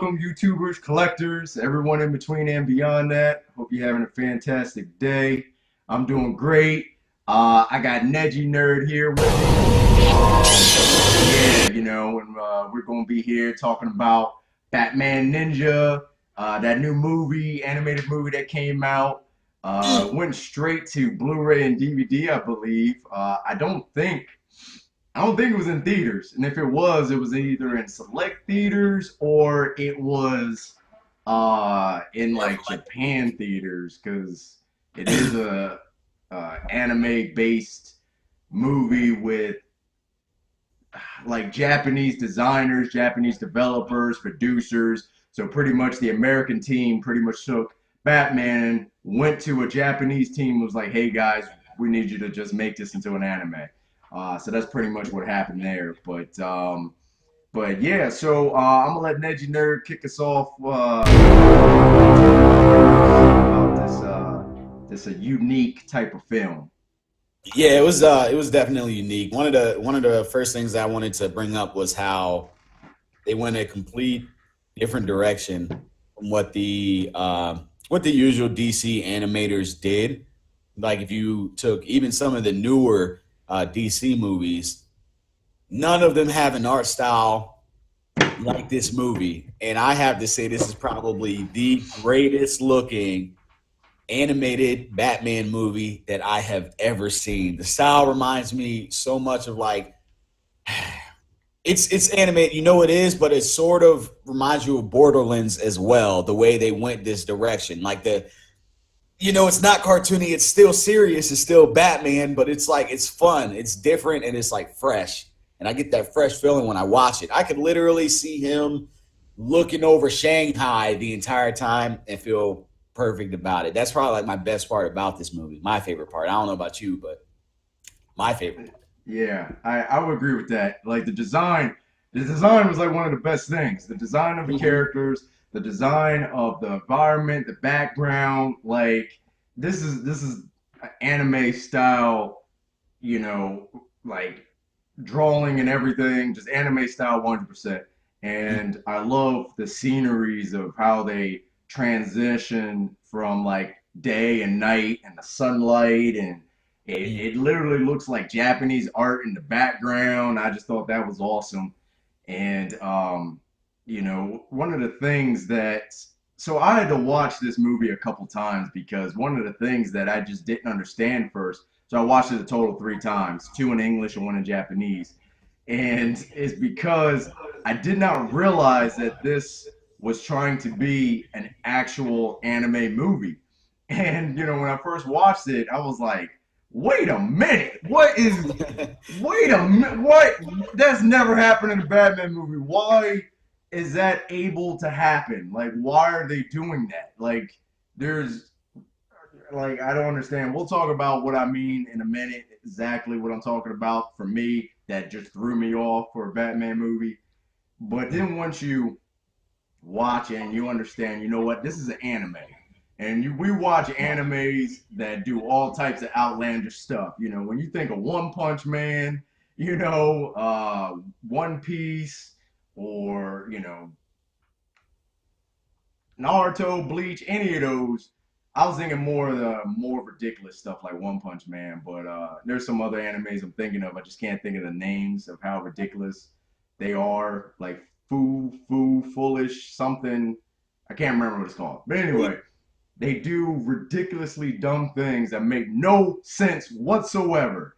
welcome YouTubers, collectors, everyone in between and beyond that. Hope you're having a fantastic day. I'm doing great. I got Neji Nerd here with me. And we're going to be here talking about Batman Ninja, that new movie, animated movie that came out. Went straight to Blu-ray and DVD, I believe. I don't think it was in theaters, and if it was either in select theaters or it was in like Japan theaters because it is a anime based movie with like Japanese designers, Japanese developers, producers. So pretty much the American team pretty much took Batman, went to a Japanese team, was like, "Hey guys, we need you to just make this into an anime." So that's pretty much what happened there. But yeah, so I'm gonna let Neji Nerd kick us off about this a unique type of film. Yeah, it was definitely unique. One of the first things I wanted to bring up was how they went a complete different direction from what the usual DC animators did. Like if you took even some of the newer DC movies, none of them have an art style like this movie. And I have to say this is probably the greatest looking animated Batman movie that I have ever seen. The style reminds me so much of like it's animated, you know it is, but it sort of reminds you of Borderlands as well. The way they went this direction, like it's not cartoony, it's still serious, it's still Batman, but it's like it's fun, it's different, and it's like fresh. And I get that fresh feeling when I watch it. I could literally see him looking over Shanghai the entire time and feel perfect about it. That's probably like my best part about this movie. My favorite part. I don't know about you, but my favorite part. Yeah, I would agree with that. Like the design was like one of the best things. The design of the Mhm. characters, the design of the environment, the background. Like this is anime style, like drawing and everything, just anime style 100%. And I love the sceneries of how they transition from like day and night and the sunlight and it literally looks like Japanese art in the background. I just thought that was awesome. And one of the things that so I had to watch this movie a couple times because one of the things that I just didn't understand first. So I watched it a total three times, two in English and one in Japanese. And it's because I did not realize that this was trying to be an actual anime movie. And when I first watched it, I was like, wait a minute, wait a minute, what? That's never happened in a Batman movie. Why is that able to happen? Like, why are they doing that? Like, there's, like, I don't understand. We'll talk about what I mean in a minute, exactly what I'm talking about for me that just threw me off for a Batman movie. But then once you watch it and you understand, you know what, this is an anime. And we watch animes that do all types of outlandish stuff. When you think of One Punch Man, One Piece, or Naruto, Bleach, any of those, I was thinking more of the more ridiculous stuff like One Punch Man. But there's some other animes I'm thinking of. I just can't think of the names of how ridiculous they are. Like Foolish, something. I can't remember what it's called. But anyway, they do ridiculously dumb things that make no sense whatsoever.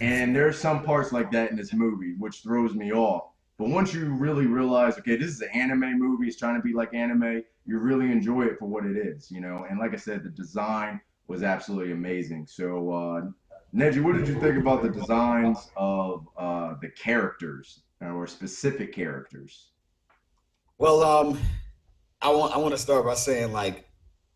And there's some parts like that in this movie, which throws me off. But once you really realize, okay, this is an anime movie, it's trying to be like anime, you really enjoy it for what it is. And like I said, the design was absolutely amazing. So, Neji, what did you think about the designs of the characters or specific characters? Well, I want to start by saying like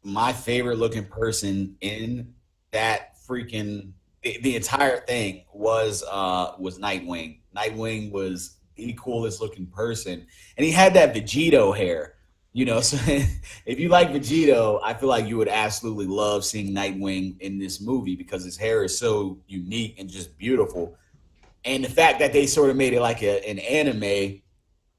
my favorite looking person in that freaking the entire thing was Nightwing. Nightwing was the coolest looking person, and he had that Vegito hair. So if you like Vegito, I feel like you would absolutely love seeing Nightwing in this movie because his hair is so unique and just beautiful. And the fact that they sort of made it like an anime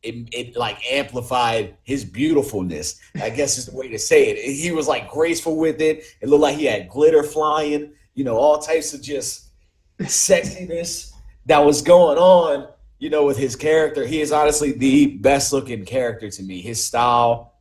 it like amplified his beautifulness. I guess is the way to say it. He was like graceful with it. It looked like he had glitter flying, all types of just sexiness that was going on, with his character. He is honestly the best looking character to me. His style,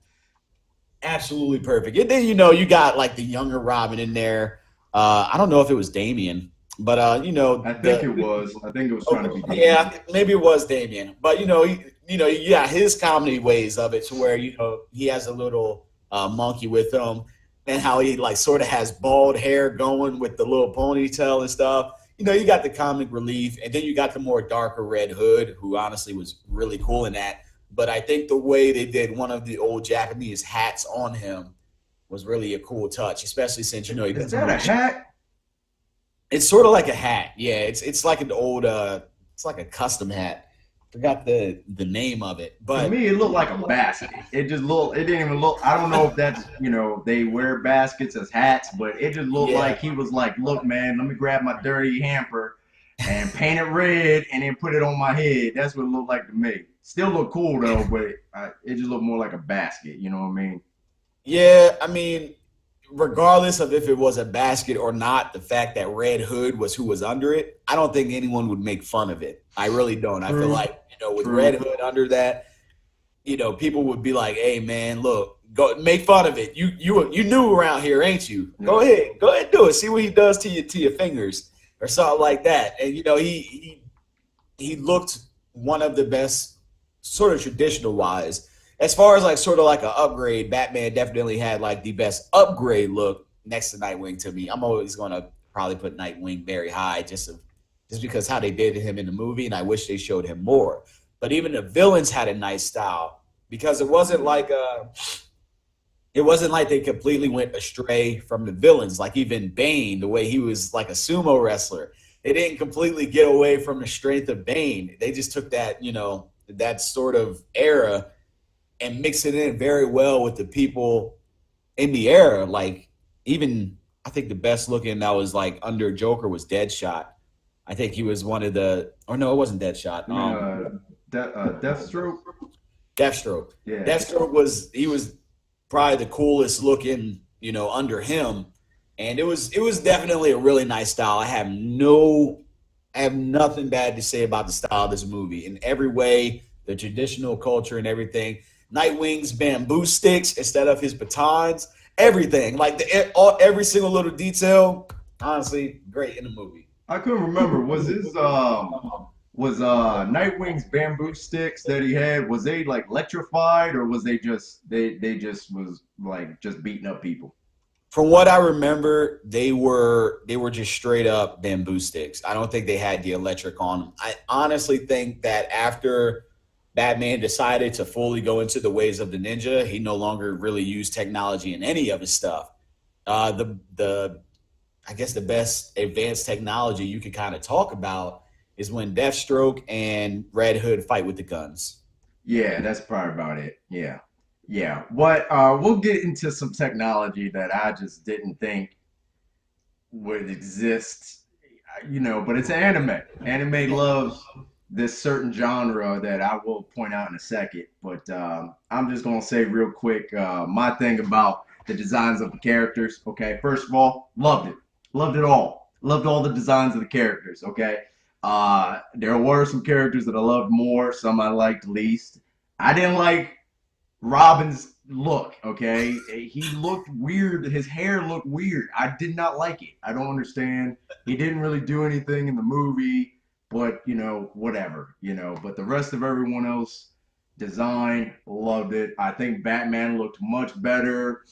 absolutely perfect. And then, you got like the younger Robin in there. I don't know if it was Damien, but I think it was. I think it was trying to be Damien. yeah, maybe it was Damien. But yeah, his comedy ways of it to where he has a little monkey with him, and how he like sort of has bald hair going with the little ponytail and stuff. You got the comic relief, and then you got the more darker Red Hood, who honestly was really cool in that. But I think the way they did one of the old Japanese hats on him was really a cool touch, especially since he Is doesn't that a really. hat? It's sort of like a hat. Yeah, it's like an old it's like a custom hat. Forgot the name of it, To but me, it looked like a basket. It just looked. It didn't even look. I don't know if that's they wear baskets as hats, but it just looked like yeah, he was like, "Look, man, let me grab my dirty hamper and paint it red, and then put it on my head." That's what it looked like to me. Still look cool though, but it just looked more like a basket. You know what I mean? yeah. I mean, regardless of if it was a basket or not, the fact that Red Hood was who was under it, I don't think anyone would make fun of it. I really don't. I feel True. like with Red True. Hood under that, people would be like, "Hey, man, look, go make fun of it. You new around here, ain't you? Yeah. Go ahead, do it. See what he does to your fingers or something like that." And he looked one of the best, sort of traditional wise. As far as like sort of like an upgrade, Batman definitely had like the best upgrade look next to Nightwing to me. I'm always gonna probably put Nightwing very high just because how they did him in the movie, and I wish they showed him more. But even the villains had a nice style because it wasn't like they completely went astray from the villains. Like even Bane, the way he was like a sumo wrestler, they didn't completely get away from the strength of Bane. They just took that sort of era and mixed it in very well with the people in the era. Like even I think the best looking that was like under Joker was Deadshot. I think he was one of the, or no, it wasn't Deadshot. You mean Deathstroke? Deathstroke. Yeah. Deathstroke was probably the coolest looking, under him, and it was definitely a really nice style. I have nothing bad to say about the style of this movie in every way, the traditional culture and everything. Nightwing's bamboo sticks instead of his batons, everything like every single little detail. Honestly, great in the movie. I couldn't remember. Was Nightwing's bamboo sticks that he had, was they like electrified, or was they just was like just beating up people? From what I remember, they were just straight up bamboo sticks. I don't think they had the electric on them. I honestly think that after Batman decided to fully go into the ways of the ninja, he no longer really used technology in any of his stuff. The I guess the best advanced technology you could kind of talk about is when Deathstroke and Red Hood fight with the guns. Yeah, that's probably about it. Yeah. Yeah. But we'll get into some technology that I just didn't think would exist, but it's anime. Anime loves this certain genre that I will point out in a second. But I'm just gonna say real quick my thing about the designs of the characters. Okay, first of all, loved it all, loved all the designs of the characters. Okay, there were some characters that I loved more, some I liked least. I didn't like Robin's look, okay? He looked weird. His hair looked weird. I did not like it. I don't understand. He didn't really do anything in the movie, but whatever, But the rest of everyone else, design, loved it. I think Batman looked much better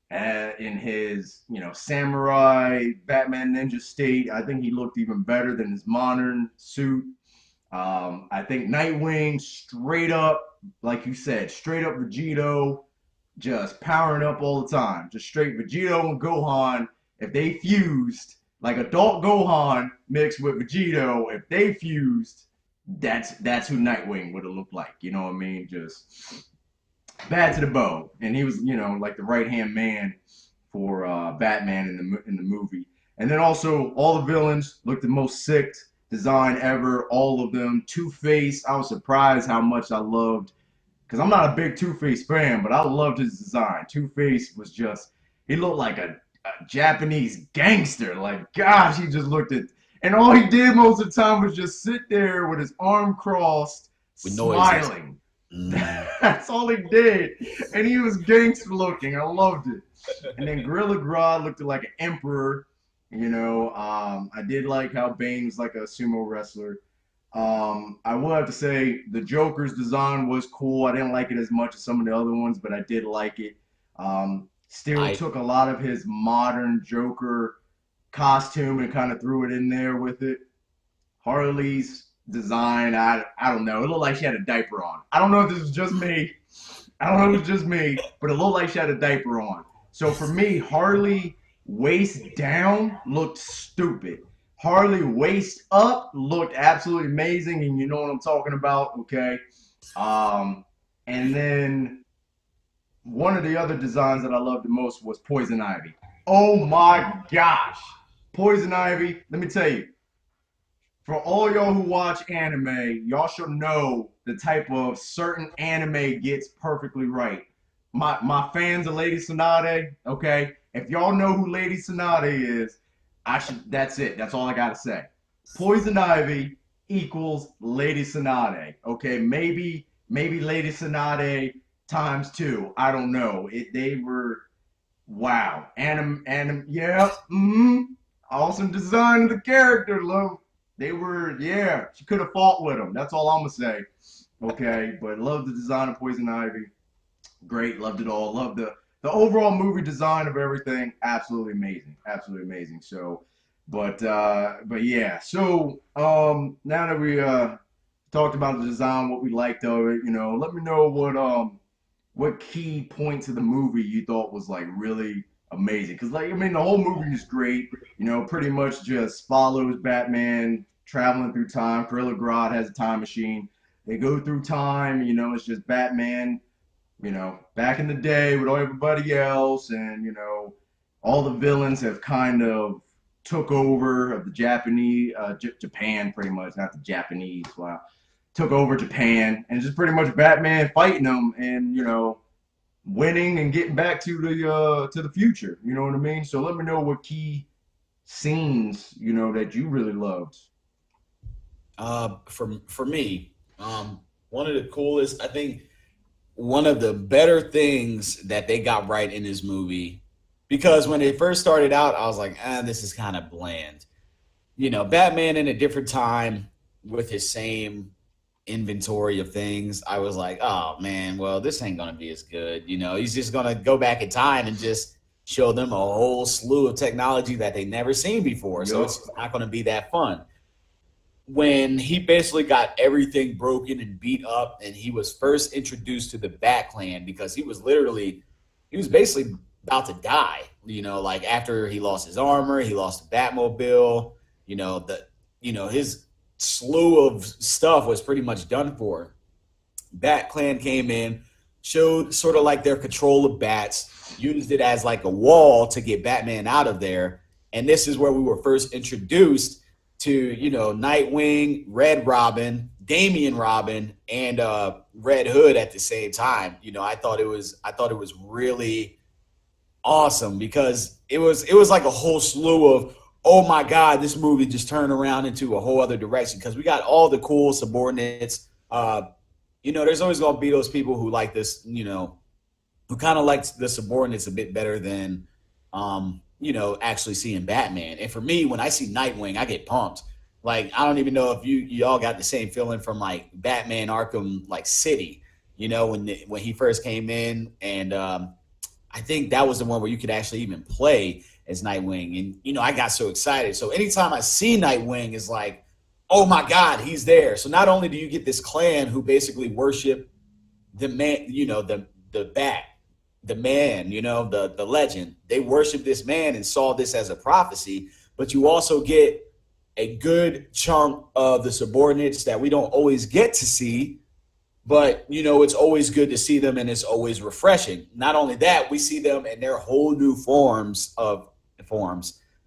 in his, samurai Batman ninja state. I think he looked even better than his modern suit. I think Nightwing straight up, like you said, straight up Vegito, just powering up all the time. Just straight Vegito and Gohan. If they fused, like adult Gohan mixed with Vegito, if they fused, that's who Nightwing would have looked like. You know what I mean? Just bad to the bone. And he was, like the right hand man for Batman in the movie. And then also all the villains looked the most sick design ever. All of them. Two Face. I was surprised how much I loved because I'm not a big Two Face fan, but I loved his design. Two Face was just, he looked like a Japanese gangster. Like, gosh, he just looked at, and all he did most of the time was just sit there with his arm crossed, with noises. smiling. Mm. That's all he did. And he was gangster looking. I loved it. And then Gorilla Grodd looked like an emperor. I did like how Bane was like a sumo wrestler. I will have to say the Joker's design was cool. I didn't like it as much as some of the other ones, but I did like it. Still I took a lot of his modern Joker costume and kind of threw it in there with it. Harley's design, I don't know. It looked like she had a diaper on. I don't know if this was just me. I don't know if it was just me, but it looked like she had a diaper on. So for me, Harley waist down looked stupid. Harley waist up looked absolutely amazing, and you know what I'm talking about, okay? Um, and then one of the other designs that I loved the most was Poison Ivy. Oh my gosh, Poison Ivy. Let me tell you, for all y'all who watch anime, y'all should know the type of certain anime gets perfectly right. My fans of Lady Tsunade, okay? If y'all know who Lady Tsunade is, I should that's it. That's all I gotta say. Poison Ivy equals Lady Tsunade. Okay, maybe Lady Tsunade times two. I don't know. They were wow. Yeah. Awesome design of the character, love. They were, yeah, she could have fought with them. That's all I'm gonna say. Okay, but love the design of Poison Ivy. Great, loved it all. Loved the overall movie design of everything. Absolutely amazing. Absolutely amazing. So, but yeah. So now that we talked about the design, what we liked of it, let me know what key points of the movie you thought was like really amazing. Because like I mean, the whole movie is great. Pretty much just follows Batman traveling through time. Gorilla Grodd has a time machine. They go through time. It's just Batman. Back in the day with everybody else, and all the villains have kind of took over of the Japanese, Japan, pretty much, not the Japanese. Wow, took over Japan, and just pretty much Batman fighting them, and winning and getting back to the future. You know what I mean? So let me know what key scenes that you really loved. for me, one of the coolest, I think, one of the better things that they got right in this movie, because when it first started out, I was like, this is kind of bland. Batman in a different time with his same inventory of things. I was like, oh man, well, this ain't gonna be as good. He's just gonna go back in time and just show them a whole slew of technology that they never seen before. So Yup. it's not gonna be that fun. When he basically got everything broken and beat up, and he was first introduced to the Bat Clan, because he was basically about to die. Like after he lost his armor, he lost the Batmobile. His slew of stuff was pretty much done for. Bat Clan came in, showed sort of like their control of bats, used it as like a wall to get Batman out of there. And this is where we were first introduced to, Nightwing, Red Robin, Damian Robin, and Red Hood at the same time. I thought it was really awesome, because it was like a whole slew of, oh my God, this movie just turned around into a whole other direction, because we got all the cool subordinates. There's always gonna be those people who like this, who kind of likes the subordinates a bit better than actually seeing Batman. And for me, when I see Nightwing, I get pumped. Like, I don't even know if y'all got the same feeling from like Batman Arkham like City, when he first came in. And I think that was the one where you could actually even play as Nightwing. And I got so excited. So anytime I see Nightwing, it's like, oh my God, he's there. So not only do you get this clan who basically worship the man, the bat, the man, the legend. They worship this man and saw this as a prophecy, but you also get a good chunk of the subordinates that we don't always get to see. But it's always good to see them, and it's always refreshing. Not only that, we see them in their whole new forms. I'm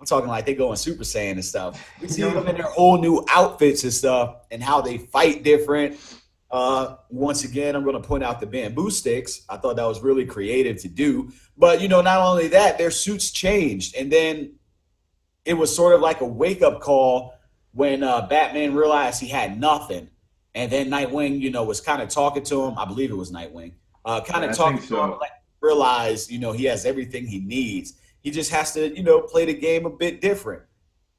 talking like they go in Super Saiyan and stuff. We see them in their whole new outfits and stuff, and how they fight different. Once again, I'm going to point out the bamboo sticks. I thought that was really creative to do. But, not only that, their suits changed. And then it was sort of like a wake up call when Batman realized he had nothing. And then Nightwing, was kind of talking to him. I believe it was Nightwing, kind Yeah, of I think talking to him, so. like realize, he has everything he needs. He just has to, play the game a bit different.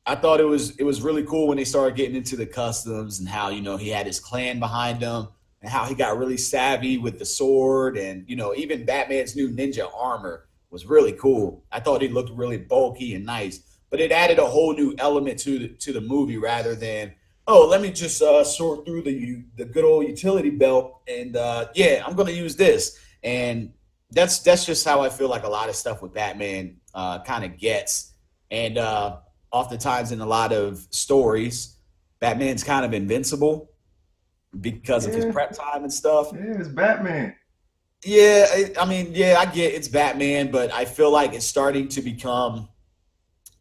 I thought it was really cool when they started getting into the customs and how he had his clan behind him and how he got really savvy with the sword and even Batman's new ninja armor was really cool. I thought he looked really bulky and nice, but it added a whole new element to the movie rather than let me just sort through the good old utility belt and yeah, I'm gonna use this and that's just how I feel like a lot of stuff with Batman kind of gets and oftentimes in a lot of stories, Batman's kind of invincible because of his Yeah, prep time and stuff. yeah, it's Batman. Yeah, I mean, yeah, I get it's Batman, but I feel like it's starting to become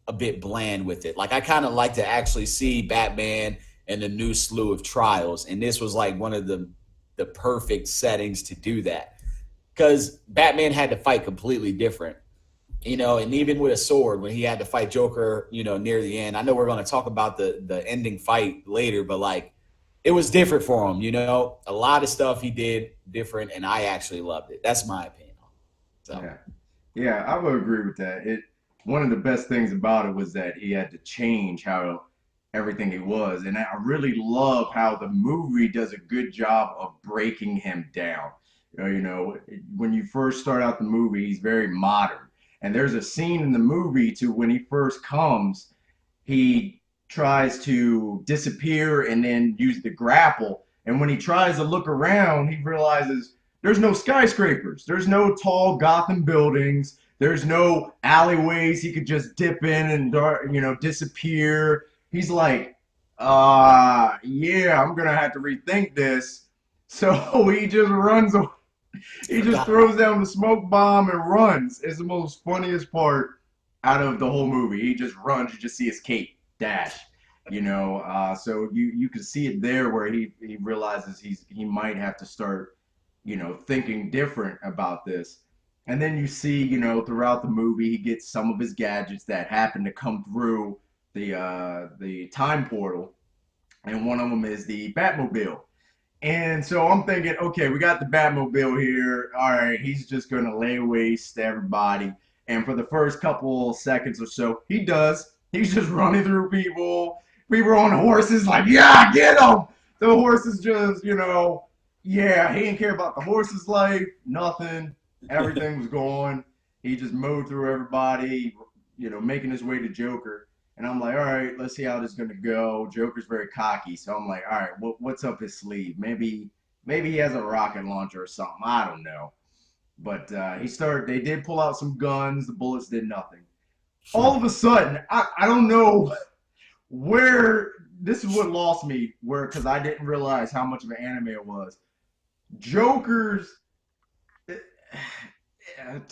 a bit bland with it. Like I kind of like to actually see Batman and a new slew of trials, and this was like one of the perfect settings to do that because Batman had to fight completely different. And even with a sword, when he had to fight Joker, near the end, I know we're going to talk about the ending fight later, but like it was different for him. A lot of stuff he did different, and I actually loved it. That's my opinion. So Yeah. Yeah, I would agree with that. It One of the best things about it was that he had to change how everything he was, and I really love how the movie does a good job of breaking him down. When you first start out the movie, he's very modern, and there's a scene in the movie to when he first comes, he tries to disappear and then use the grapple. And when he tries to look around, he realizes there's no skyscrapers, there's no tall Gotham buildings, there's no alleyways he could just dip in and disappear. He's like, yeah, I'm gonna have to rethink this. So he just runs. He just forgot throws down the smoke bomb and runs. It's the most funniest part out of the whole movie. He just runs. You just see his cape dash. So you can see it there where he realizes he might have to start thinking different about this. And then you see throughout the movie he gets some of his gadgets that happen to come through the time portal, and one of them is the Batmobile. And so I'm thinking, okay, we got the Batmobile here. All right, he's just going to lay waste to everybody. And for the first couple seconds or so, he does. He's just running through people. People on horses, like, yeah, get him. The horses just, yeah, he didn't care about the horse's life, nothing. Everything was gone. He just mowed through everybody, making his way to Joker. And I'm like, all right, let's see how this is gonna go. Joker's very cocky, so I'm like, all right, what's up his sleeve? Maybe he has a rocket launcher or something. I don't know. But he started. They did pull out some guns. The bullets did nothing. All of a sudden, I don't know where. This is what lost me. Where because I didn't realize how much of an anime it was. Joker's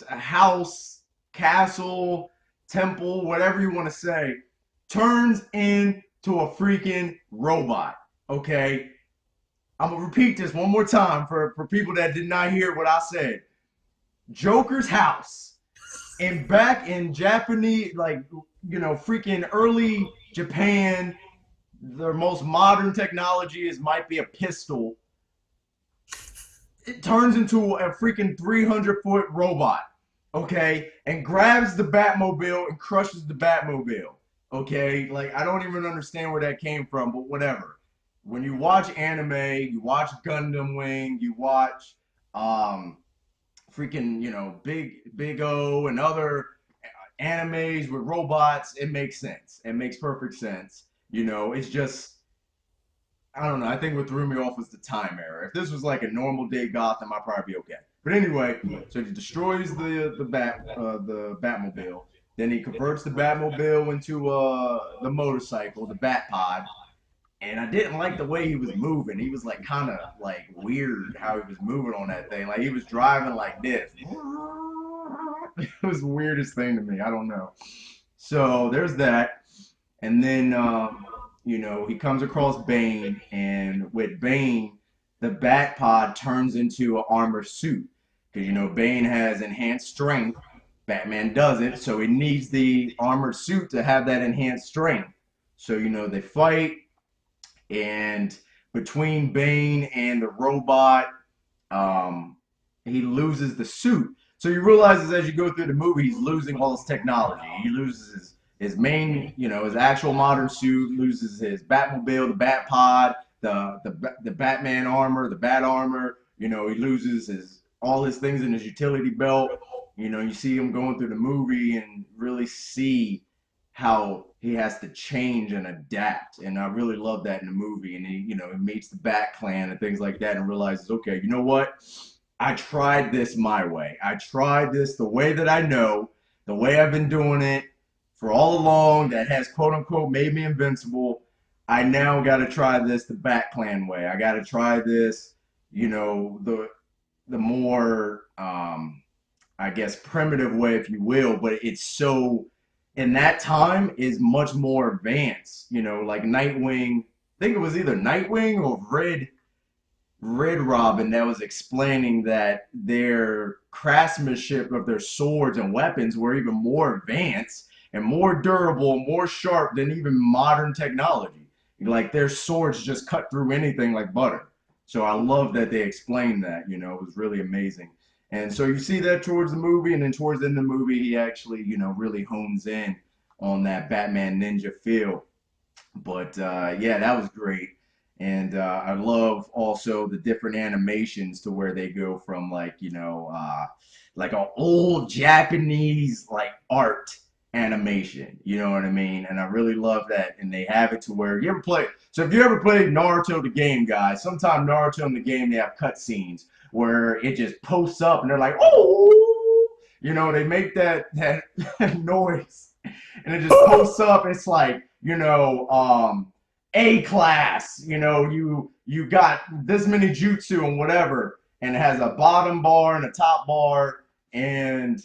house, castle, temple, whatever you want to say, turns into a freaking robot. Okay, I'm gonna repeat this one more time for people that did not hear what I said. Joker's house, and back in Japanese, like freaking early Japan, their most modern technology is might be a pistol. It turns into a freaking 300-foot robot, okay, and grabs the Batmobile and crushes the Batmobile, okay. Like I don't even understand where that came from, but whatever. When you watch anime, you watch Gundam Wing, you watch um freaking Big O and other animes with robots, it makes sense. It makes perfect sense. It's just I don't know. I think what threw me off was the time error. If this was like a normal day Gotham, I'd probably be okay. But anyway, so he destroys the Batmobile. Then he converts the Batmobile into the motorcycle, the Bat Pod. And I didn't like the way he was moving. He was like kind of like weird how he was moving on that thing. Like he was driving like this. It was the weirdest thing to me. I don't know. So there's that. And then he comes across Bane, and with Bane, the Bat Pod turns into an armor suit. Because, Bane has enhanced strength. Batman doesn't, so he needs the armored suit to have that enhanced strength. So, they fight, and between Bane and the robot, um, he loses the suit. So you realize as you go through the movie, he's losing all his technology. He loses his main, his actual modern suit, loses his Batmobile, the Bat Pod, the Batman armor, the Bat armor. He loses his all his things in his utility belt. You see him going through the movie and really see how he has to change and adapt. And I really love that in the movie. And he meets the Bat Clan and things like that and realizes, okay, you know what? I tried this my way. I tried this the way that I know, the way I've been doing it for all along that has quote unquote made me invincible. I now got to try this the Bat Clan way. I got to try this, the more I guess primitive way, if you will, but it's so in that time is much more advanced. Like Nightwing. I think it was either Nightwing or Red Robin that was explaining that their craftsmanship of their swords and weapons were even more advanced and more durable and more sharp than even modern technology. Like their swords just cut through anything like butter. So I love that they explained that. It was really amazing. And so you see that towards the movie, and then towards the end of the movie, he actually, really hones in on that Batman Ninja feel. But yeah, that was great. And I love also the different animations to where they go from like an old Japanese like art animation. You know what I mean? And I really love that. And they have it to where you ever play. So if you ever played Naruto the game, guys, sometimes Naruto in the game they have cutscenes where it just posts up and they're like, oh, they make that noise and it just posts up. It's like, A class, you got this many jutsu and whatever, and it has a bottom bar and a top bar, and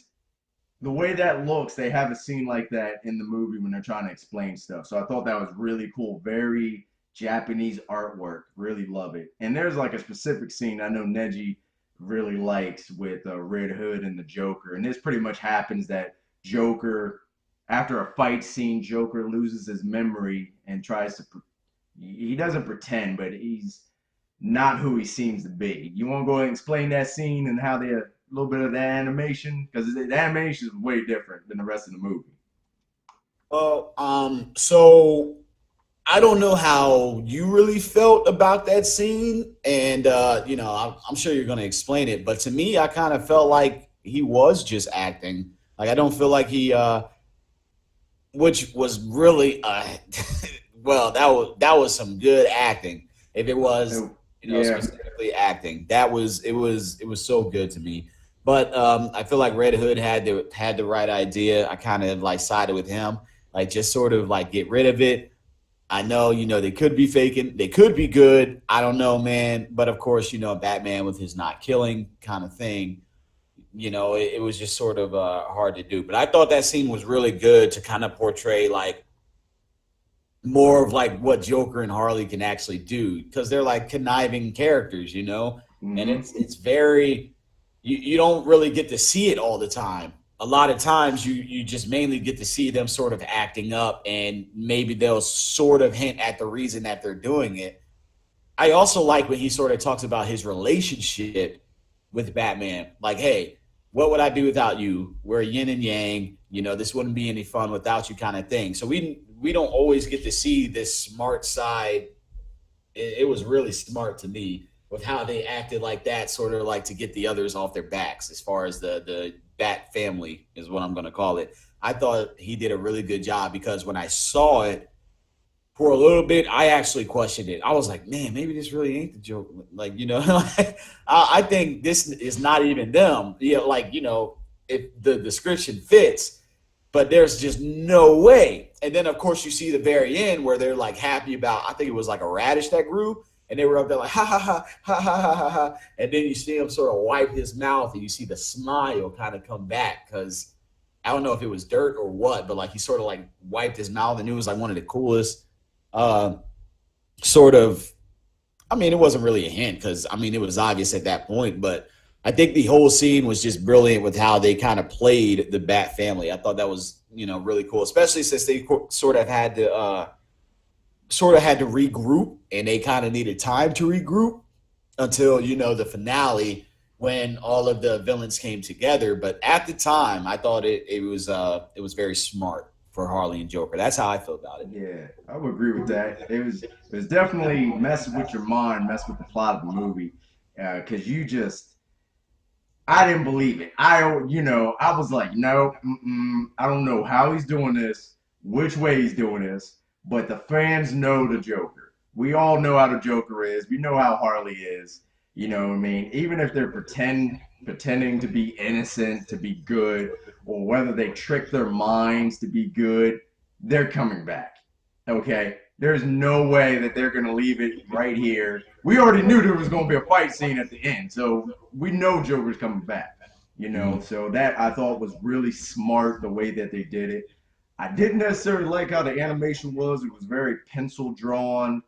the way that looks, they have a scene like that in the movie when they're trying to explain stuff. So I thought that was really cool. Very Japanese artwork. Really love it. And there's like a specific scene I know Neji really likes with Red Hood and the Joker. And this pretty much happens that Joker, after a fight scene, Joker loses his memory and tries to. He doesn't pretend, but he's not who he seems to be. You want to go and explain that scene and how they a little bit of the animation because the animation is way different than the rest of the movie. Well, so I don't know how you really felt about that scene, and I'm sure you're going to explain it. But to me, I kind of felt like he was just acting. Like I don't feel like he, which was really, well, that was some good acting. If it was, Yeah. specifically acting, it was so good to me. But I feel like Red Hood had the right idea. I kind of like sided with him, like just sort of like get rid of it. I know, they could be faking. They could be good. I don't know, man. But of course, Batman with his not killing kind of thing, it was just sort of hard to do. But I thought that scene was really good to kind of portray like more of like what Joker and Harley can actually do because they're like conniving characters, and Mm-hmm. it's very you don't really get to see it all the time. A lot of times you just mainly get to see them sort of acting up and maybe they'll sort of hint at the reason that they're doing it. I also like when he sort of talks about his relationship with Batman. Like, hey, what would I do without you? We're yin and yang. This wouldn't be any fun without you, kind of thing. So we don't always get to see this smart side. It was really smart to me with how they acted like that, sort of like to get the others off their backs. As far as the Bat family is what I'm going to call it. I thought he did a really good job because when I saw it for a little bit, I actually questioned it. I was like, man, maybe this really ain't the joke. Like, like, I think this is not even them. Yeah, like, if the description fits, but there's just no way. And then, of course, you see the very end where they're like happy about, I think it was like a radish that grew, and they were up there like, ha, ha, ha, ha, ha, ha, ha, ha. And then you see him sort of wipe his mouth, and you see the smile kind of come back because I don't know if it was dirt or what, but like he sort of like wiped his mouth, and it was like one of the coolest uh, sort of I mean, it wasn't really a hint because I mean it was obvious at that point, but I think the whole scene was just brilliant with how they kind of played the Bat family. I thought that was really cool, especially since they sort of had to regroup and they kind of needed time to regroup until the finale when all of the villains came together. But at the time, I thought it was very smart for Harley and Joker. That's how I feel about it. Yeah, I would agree with that. It was definitely messing with your mind, messing with the plot of the movie, because you just I didn't believe it. I was like, no, I don't know how he's doing this, which way he's doing this, but the fans know the Joker. We all know how the Joker is. We know how Harley is. You know what I mean? Even if they're pretending to be innocent, to be good, or whether they trick their minds to be good, they're coming back. Okay? There's no way that they're going to leave it right here. We already knew there was going to be a fight scene at the end, so we know Joker's coming back. Mhm. So that I thought was really smart the way that they did it. I didn't necessarily like how the animation was. It was very pencil drawn,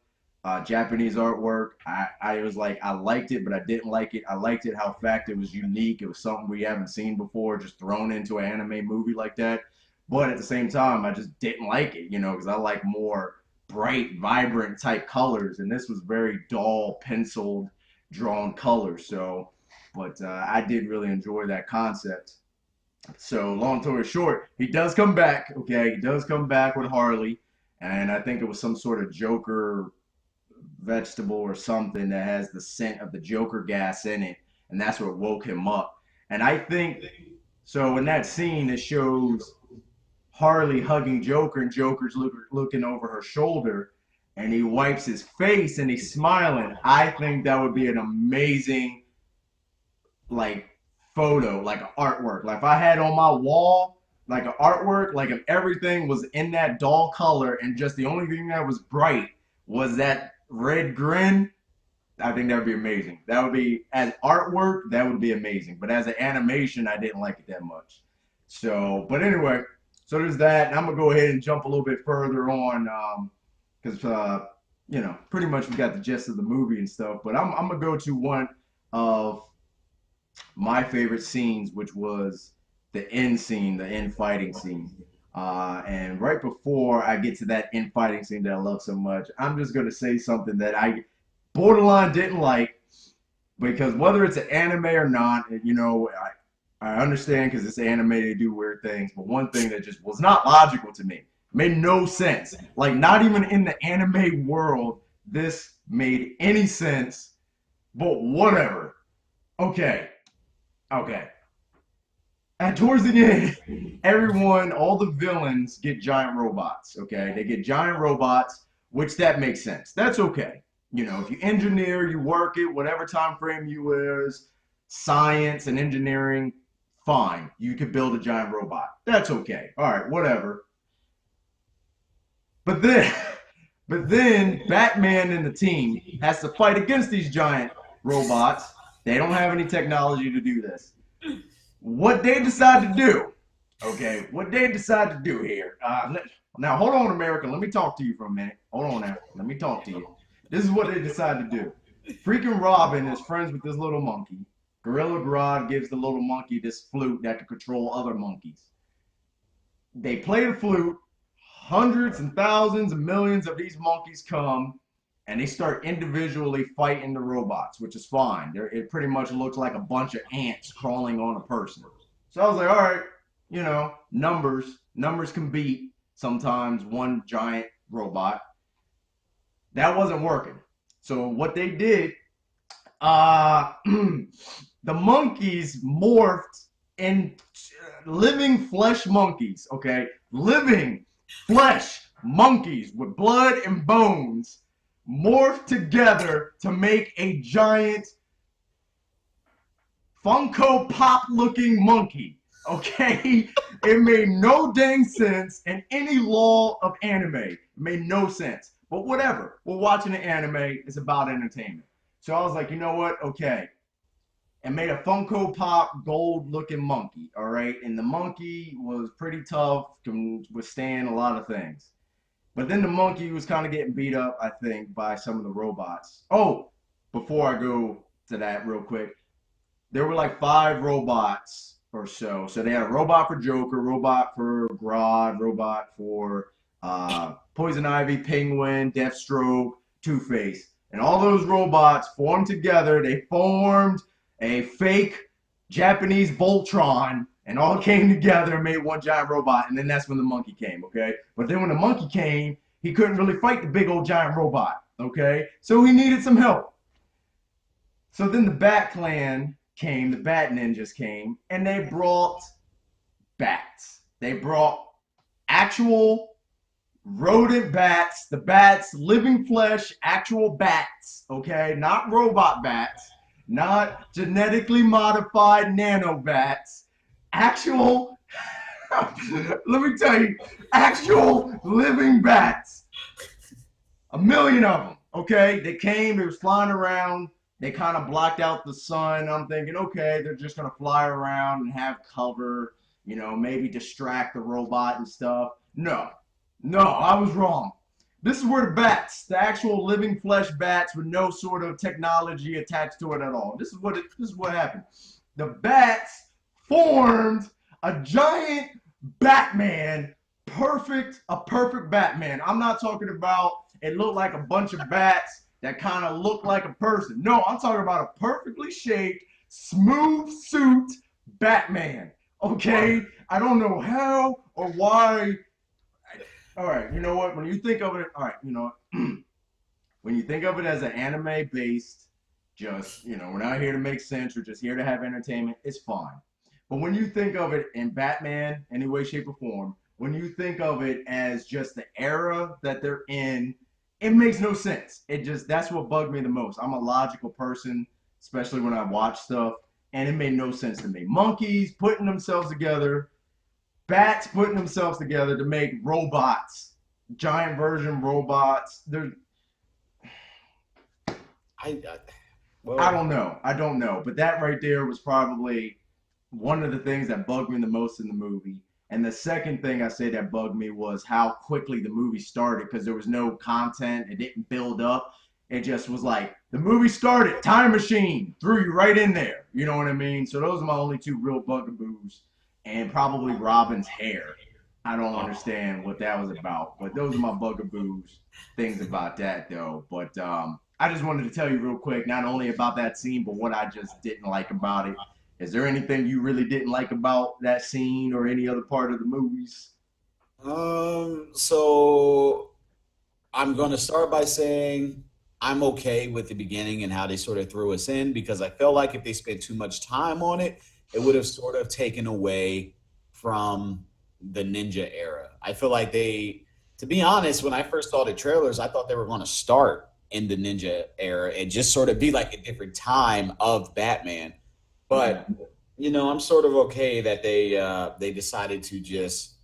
Japanese artwork. I was like, I liked it, but I didn't like it. I liked it how fact it was unique. It was something we haven't seen before, just thrown into an anime movie like that. But at the same time, I just didn't like it, because I like more bright, vibrant type colors, and this was very dull, penciled, drawn colors. So, but I did really enjoy that concept. So, long story short, he does come back. Okay, he does come back with Harley, and I think it was some sort of Joker vegetable or something that has the scent of the Joker gas in it, and that's what woke him up. And I think so. In that scene, it shows Harley hugging Joker, and Joker's looking over her shoulder, and he wipes his face and he's smiling. I think that would be an amazing like photo, like an artwork. Like if I had on my wall like an artwork, like if everything was in that dull color and just the only thing that was bright was that red grin, I think that would be amazing. That would be as artwork, that would be amazing. But as an animation, I didn't like it that much. So, but anyway, so there's that. And I'm gonna go ahead and jump a little bit further on, because pretty much we got the gist of the movie and stuff. But I'm gonna go to one of my favorite scenes, which was the end scene, the end fighting scene. And right before I get to that end fighting scene that I love so much, I'm just gonna say something that I borderline didn't like because whether it's an anime or not, I understand because it's anime, they do weird things. But one thing that just was not logical to me, made no sense. Like not even in the anime world, this made any sense. But whatever. Okay, okay. And towards the end, everyone, all the villains get giant robots. Okay, they get giant robots, which that makes sense. That's okay. If you engineer, you work it, whatever time frame you is, science and engineering, fine. You could build a giant robot. That's okay. All right, whatever. But then, but then Batman and the team has to fight against these giant robots. They don't have any technology to do this. What they decide to do, okay, what they decide to do here. Now, hold on, America. Let me talk to you for a minute. Hold on now. Let me talk to you. This is what they decide to do. Freaking Robin is friends with this little monkey. Gorilla Grodd gives the little monkey this flute that can control other monkeys. They play the flute. Hundreds and thousands and millions of these monkeys come and they start individually fighting the robots, which is fine. It pretty much looks like a bunch of ants crawling on a person. So I was like, all right, numbers can beat sometimes one giant robot. That wasn't working. So what they did, the monkeys morphed in living flesh monkeys. Okay, living flesh monkeys with blood and bones morphed together to make a giant Funko Pop looking monkey. Okay? It made no dang sense in any law of anime. It made no sense. But whatever. We're watching an anime. It's about entertainment. So I was like, you know what? Okay. And made a Funko Pop gold looking monkey. All right. And the monkey was pretty tough, can withstand a lot of things. But then the monkey was kind of getting beat up, I think, by some of the robots. Oh, before I go to that real quick, there were like 5 robots or so. So they had a robot for Joker, robot for Grodd, robot for Poison Ivy, Penguin, Deathstroke, Two Face. And all those robots formed together. They formed a fake Japanese Voltron and all came together and made one giant robot. And then that's when the monkey came, okay? But then when the monkey came, he couldn't really fight the big old giant robot, okay? So he needed some help. So then the Bat Clan came, the Bat Ninjas came, and they brought bats. They brought actual rodent bats, the bats, living flesh, actual bats, okay? Not robot bats, not genetically modified nano bats, actual, let me tell you, actual living bats. 1,000,000 of them, okay? They came, they was flying around. They kind of blocked out the sun. I'm thinking, okay, they're just going to fly around and have cover, maybe distract the robot and stuff. No, I was wrong. This is where the bats, the actual living flesh bats with no sort of technology attached to it at all. This is what happened. The bats formed a giant Batman, a perfect Batman. I'm not talking about it looked like a bunch of bats that kind of look like a person. No, I'm talking about a perfectly shaped, smooth suit Batman. Okay? I don't know how or why. All right, you know what? When you think of it, all right, you know what? When you think of it as an anime based, just, we're not here to make sense, we're just here to have entertainment, it's fine. But when you think of it in Batman, any way, shape, or form, when you think of it as just the era that they're in, it makes no sense. That's what bugged me the most. I'm a logical person, especially when I watch stuff, and it made no sense to me. Monkeys putting themselves together, bats putting themselves together to make robots, giant version robots. I don't know. I don't know. But that right there was probably one of the things that bugged me the most in the movie. And the second thing I say that bugged me was how quickly the movie started, because there was no content. It didn't build up. It just was like, the movie started, time machine, threw you right in there. You know what I mean? So those are my only 2 real bugaboos. And probably Robin's hair. I don't understand what that was about. But those are my bugaboos, things about that, though. But I just wanted to tell you real quick, not only about that scene, but what I just didn't like about it. Is there anything you really didn't like about that scene or any other part of the movies? So I'm going to start by saying I'm okay with the beginning and how they sort of threw us in, because I felt like if they spent too much time on it, it would have sort of taken away from the ninja era. I feel like to be honest, when I first saw the trailers, I thought they were going to start in the ninja era and just sort of be like a different time of Batman. But I'm sort of okay that they decided to just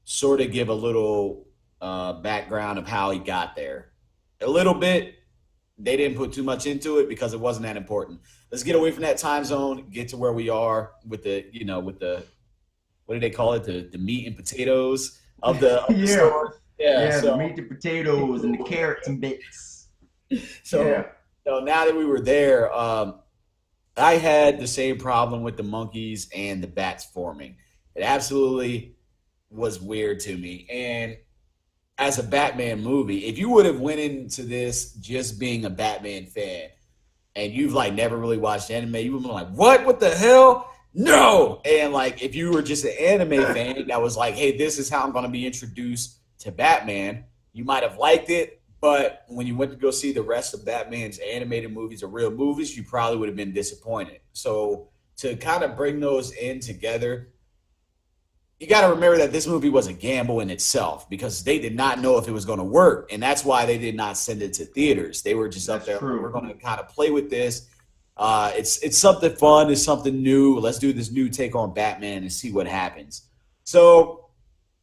sort of give a little background of how he got there. A little bit. They didn't put too much into it because it wasn't that important. Let's get away from that time zone, get to where we are with the what do they call it? The meat and potatoes of the story. Yeah, so, the meat and potatoes and the carrots and bits. So now that we were there, I had the same problem with the monkeys and the bats forming. It absolutely was weird to me. And as a Batman movie, if you would have went into this just being a Batman fan and you've like never really watched anime, you would have been like, what the hell? No. And like, if you were just an anime fan that was like, hey, this is how I'm going to be introduced to Batman, you might have liked it. But when you went to go see the rest of Batman's animated movies or real movies, you probably would have been disappointed. So to kind of bring those in together, you got to remember that this movie was a gamble in itself because they did not know if it was going to work. And that's why they did not send it to theaters. They were just up there. True. We're going to kind of play with this. It's something fun. It's something new. Let's do this new take on Batman and see what happens. So,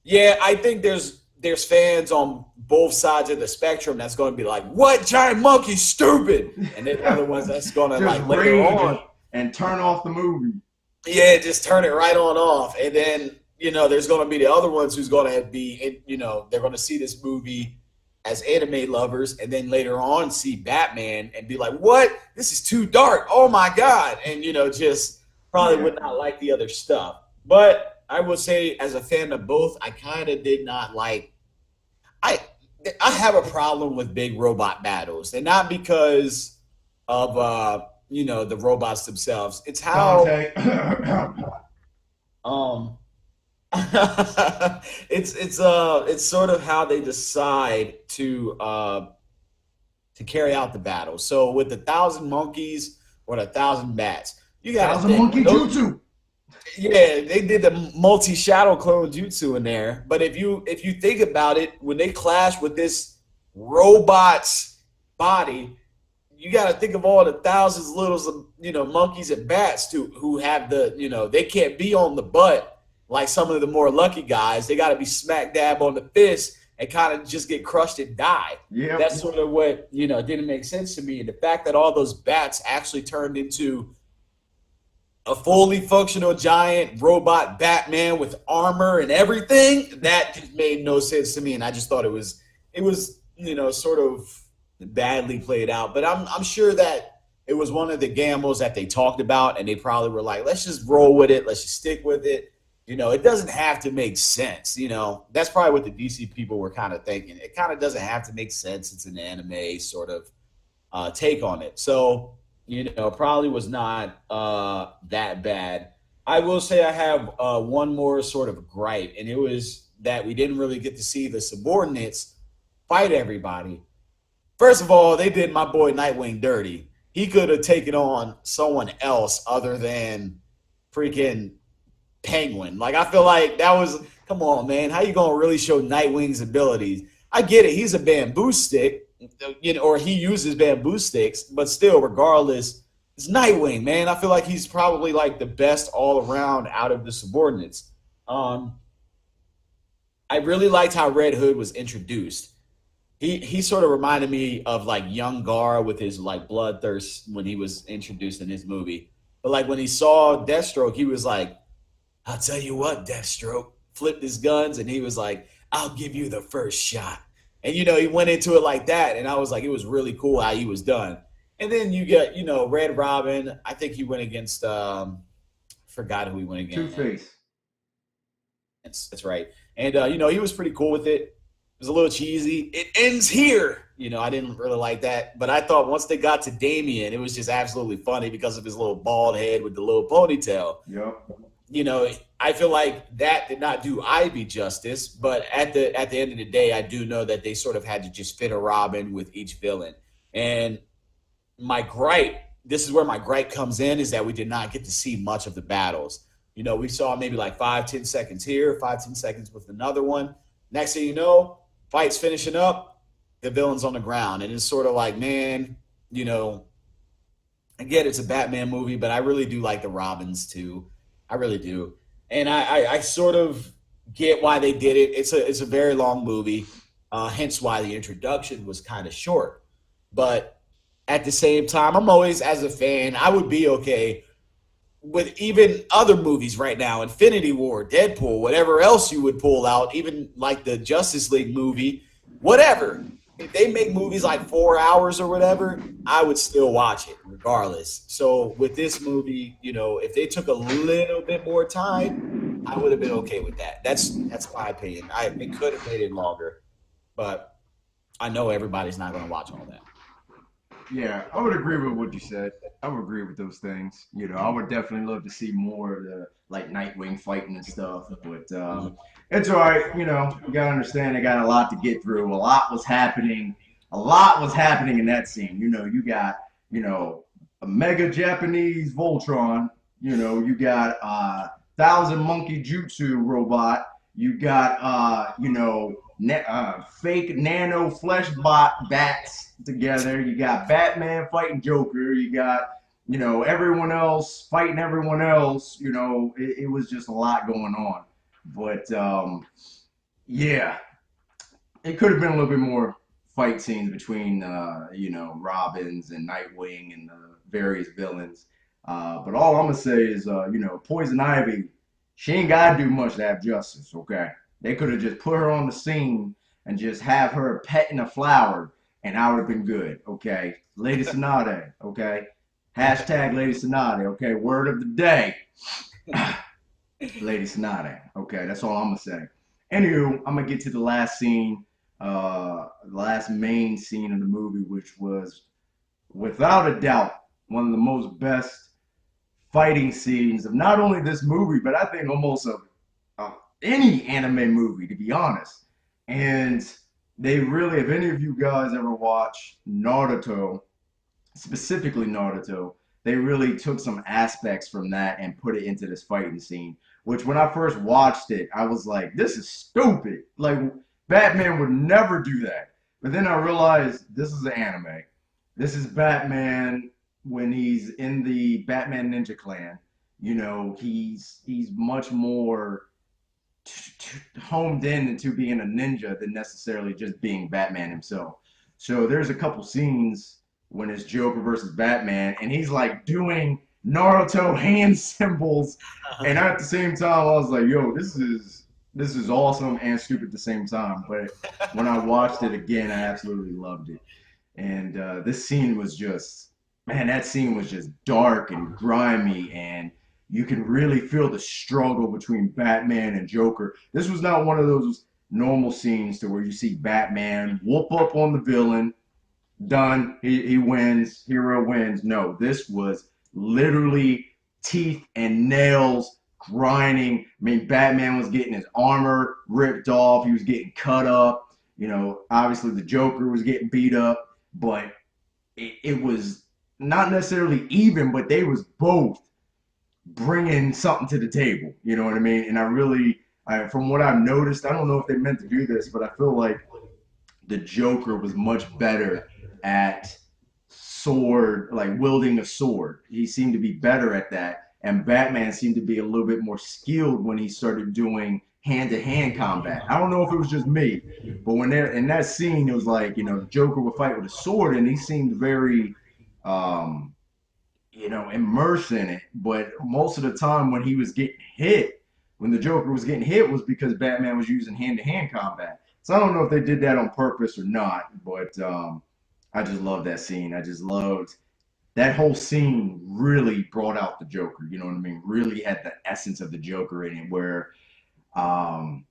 yeah, I think there's fans on both sides of the spectrum that's going to be like, what, giant monkey, stupid. And then other ones that's going to like later on and turn off the movie. Yeah, just turn it right on off. And then, there's going to be the other ones who's going to be, they're going to see this movie as anime lovers and then later on see Batman and be like, what? This is too dark. Oh my God. And, just probably Yeah. would not like the other stuff. But I will say, as a fan of both, I kind of did not like. I I have a problem with big robot battles, and not because of the robots themselves. It's how Dante. um it's sort of how they decide to carry out the battle. So with the thousand monkeys or the thousand bats, you got to Thousand think monkey those. jutsu. Yeah, they did the multi shadow clone jutsu in there. But if you think about it, when they clash with this robot's body, you got to think of all the thousands of little monkeys and bats too, who have they can't be on the butt like some of the more lucky guys. They got to be smack dab on the fist and kind of just get crushed and die. Yep. That's sort of what didn't make sense to me. And the fact that all those bats actually turned into a fully functional giant robot Batman with armor and everything, that just made no sense to me. And I just thought it was sort of badly played out. But I'm sure that it was one of the gambles that they talked about, and they probably were like, let's just roll with it, let's just stick with it. It doesn't have to make sense. That's probably what the DC people were kind of thinking. It kind of doesn't have to make sense. It's an anime sort of take on it. So probably was not that bad. I will say I have one more sort of gripe, and it was that we didn't really get to see the subordinates fight everybody. First of all, they did my boy Nightwing dirty. He could have taken on someone else other than freaking Penguin. Like, I feel like that was, come on, man. How you gonna really show Nightwing's abilities? I get it. He's a bamboo stick, or he uses bamboo sticks, but still, regardless, it's Nightwing, man. I feel like he's probably like the best all around out of the subordinates. Um, I really liked how Red Hood was introduced. He sort of reminded me of like young Gar with his like bloodthirst when he was introduced in his movie. But like when he saw Deathstroke, he was like, I'll tell you what, Deathstroke, flipped his guns and he was like, I'll give you the first shot. And he went into it like that, and I was like, it was really cool how he was done. And then you get, Red Robin. I think he went against forgot who he went Two against. Face. That's right. And he was pretty cool with it. It was a little cheesy. It ends here. I didn't really like that. But I thought once they got to Damien, it was just absolutely funny because of his little bald head with the little ponytail. Yep. I feel like that did not do Ivy justice, but at the end of the day, I do know that they sort of had to just fit a Robin with each villain. And my gripe, this is where my gripe comes in, is that we did not get to see much of the battles. We saw maybe like 5-10 seconds here, 5-10 seconds with another one. Next thing you know, fight's finishing up, the villain's on the ground. And it's sort of like, man, I get it's a Batman movie, but I really do like the Robins too. I really do. And I sort of get why they did it. It's a very long movie, hence why the introduction was kind of short. But at the same time, I'm always, as a fan, I would be okay with even other movies right now, Infinity War, Deadpool, whatever else you would pull out, even like the Justice League movie, whatever. If they make movies like 4 hours or whatever, I would still watch it regardless. So with this movie, if they took a little bit more time, I would have been okay with that. That's my opinion. They could have made it longer, but I know everybody's not going to watch all that. Yeah, I would agree with what you said. I would agree with those things. I would definitely love to see more of the like Nightwing fighting and stuff. But Mhm. it's all right. You gotta understand they got a lot to get through. A lot was happening. A lot was happening in that scene. You got a mega Japanese Voltron. You got thousand monkey jutsu robot. You got fake nano flesh bats together. You got Batman fighting Joker. You got everyone else fighting everyone else. It was just a lot going on. But yeah, it could have been a little bit more fight scenes between Robins and Nightwing and the various villains. But all I'm gonna say is Poison Ivy She ain't gotta do much to have justice, okay? They could have just put her on the scene and just have her petting a flower, and I would have been good, okay? Lady Sonata, okay? Hashtag Lady Sonata, okay? Word of the day, Lady Sonata, okay? That's all I'm gonna say. Anywho, I'm gonna get to the last scene, the last main scene of the movie, which was without a doubt one of the most best fighting scenes of not only this movie, but I think almost of any anime movie, to be honest. And they really, if any of you guys ever watch Naruto, specifically Naruto, they really took some aspects from that and put it into this fighting scene. Which, when I first watched it, I was like, "This is stupid." Like, Batman would never do that. But then I realized this is an anime. This is Batman when he's in the Batman Ninja Clan. You know, he's much more homed in into being a ninja than necessarily just being Batman himself. So there's a couple scenes when it's Joker versus Batman, and he's like doing Naruto hand symbols, and at the same time, I was like, "Yo, this is awesome and stupid at the same time." But when I watched it again, I absolutely loved it. And this scene was just, man, that scene was just dark and grimy, and you can really feel the struggle between Batman and Joker. This was not one of those normal scenes to where you see Batman whoop up on the villain, done, he wins, hero wins. No, this was literally teeth and nails grinding. I mean, Batman was getting his armor ripped off, he was getting cut up. You know, obviously the Joker was getting beat up, but it was not necessarily even, but they was both bringing something to the table. You know what I mean? And I really, from what I've noticed, I don't know if they meant to do this, but I feel like the Joker was much better at sword, like wielding a sword. He seemed to be better at that. And Batman seemed to be a little bit more skilled when he started doing hand to hand combat. I don't know if it was just me, but when they're in that scene, it was like, the Joker would fight with a sword and he seemed very, um, immersed in it. But most of the time when he was getting hit, when the Joker was getting hit, was because Batman was using hand to hand combat. So I don't know if they did that on purpose or not, but I just love that scene. I just loved that whole scene. Really brought out the Joker. You know what I mean? Really had the essence of the Joker in it, where um,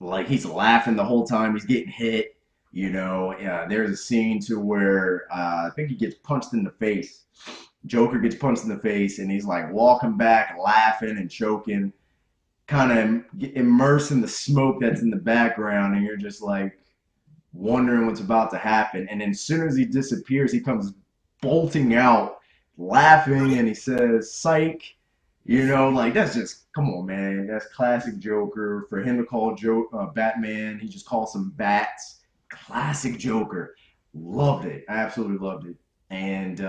like he's laughing the whole time he's getting hit. There's a scene to where I think he gets punched in the face. Joker gets punched in the face, and he's like walking back, laughing and choking, kind of immersed in the smoke that's in the background, and you're just like wondering what's about to happen. And then as soon as he disappears, he comes bolting out, laughing, and he says, "Psych." Like that's just, come on, man. That's classic Joker. For him to call Batman, he just calls some bats. Classic Joker. Loved it. I absolutely loved it. And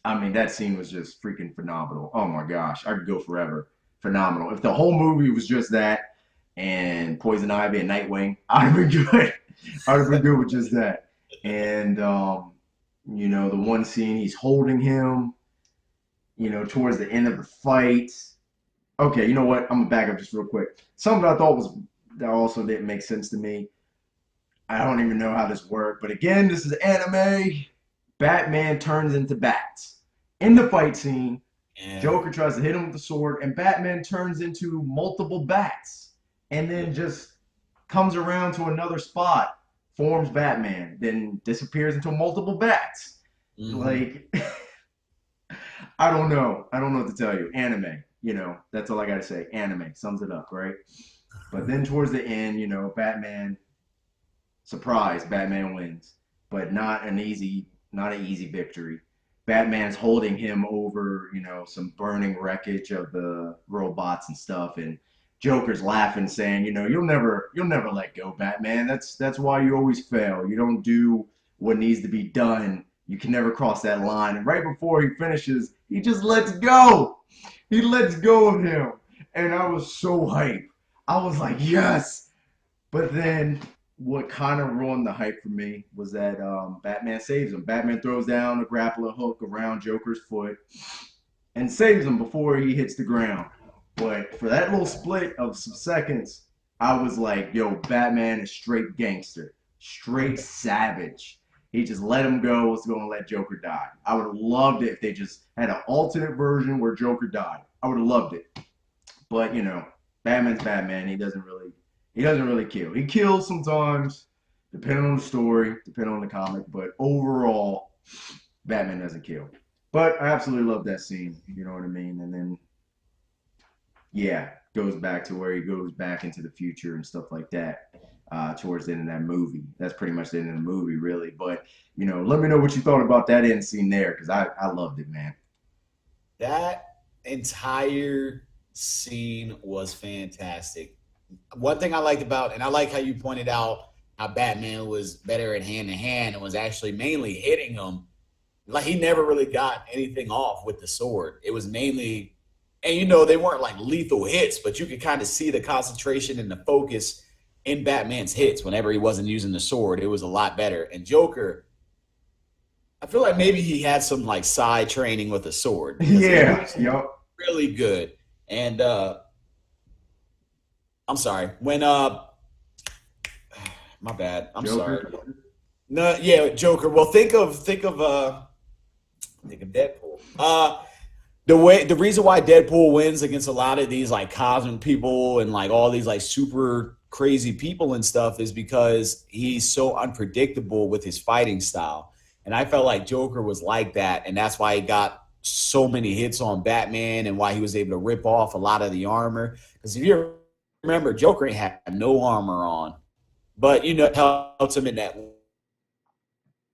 I mean, that scene was just freaking phenomenal. Oh my gosh, I could go forever. Phenomenal. If the whole movie was just that and Poison Ivy and Nightwing, I'd have been good. I'd have been good with just that. And the one scene he's holding him, towards the end of the fight. Okay, you know what? I'm gonna back up just real quick. Something I thought was that also didn't make sense to me. I don't even know how this worked, but again, this is anime. Batman turns into bats. In the fight scene, Yeah. Joker tries to hit him with the sword, and Batman turns into multiple bats and then just comes around to another spot, forms Batman, then disappears into multiple bats. Hmm. Like, I don't know. I don't know what to tell you. Anime, that's all I got to say. Anime sums it up, right? But then towards the end, Batman, surprise, Batman wins, but not an easy victory. Batman's holding him over, some burning wreckage of the robots and stuff, and Joker's laughing, saying, you'll never let go, Batman. That's why you always fail. You don't do what needs to be done. You can never cross that line. And right before he finishes, he just lets go. He lets go of him, and I was so hyped. I was like, yes. But then what kind of ruined the hype for me was that Batman saves him. Batman throws down a grappling hook around Joker's foot and saves him before he hits the ground. But for that little split of some seconds, I was like, yo, Batman is straight gangster, straight savage. He just let him go, was going to let Joker die. I would have loved it if they just had an alternate version where Joker died. I would have loved it. But Batman's Batman. He doesn't really kill. He kills sometimes, depending on the story, depending on the comic. But overall, Batman doesn't kill. But I absolutely love that scene. You know what I mean? And then yeah, goes back to where he goes back into the future and stuff like that. Towards the end of that movie. That's pretty much the end of the movie, really. But let me know what you thought about that end scene there, because I loved it, man. That entire scene was fantastic. One thing I liked about, and I like how you pointed out how Batman was better at hand to hand and was actually mainly hitting him. Like he never really got anything off with the sword. It was mainly, and they weren't like lethal hits, but you could kind of see the concentration and the focus in Batman's hits whenever he wasn't using the sword. It was a lot better. And Joker, I feel like maybe he had some like side training with a sword because it Yeah, was yep. really good. And I'm sorry. When my bad. I'm sorry. Joker. No, yeah, Joker. Well, think of Deadpool. The reason why Deadpool wins against a lot of these like cosmic people and like all these like super crazy people and stuff is because he's so unpredictable with his fighting style. And I felt like Joker was like that, and that's why he got so many hits on Batman and why he was able to rip off a lot of the armor. Because if you remember, Joker had no armor on, but it helped him in that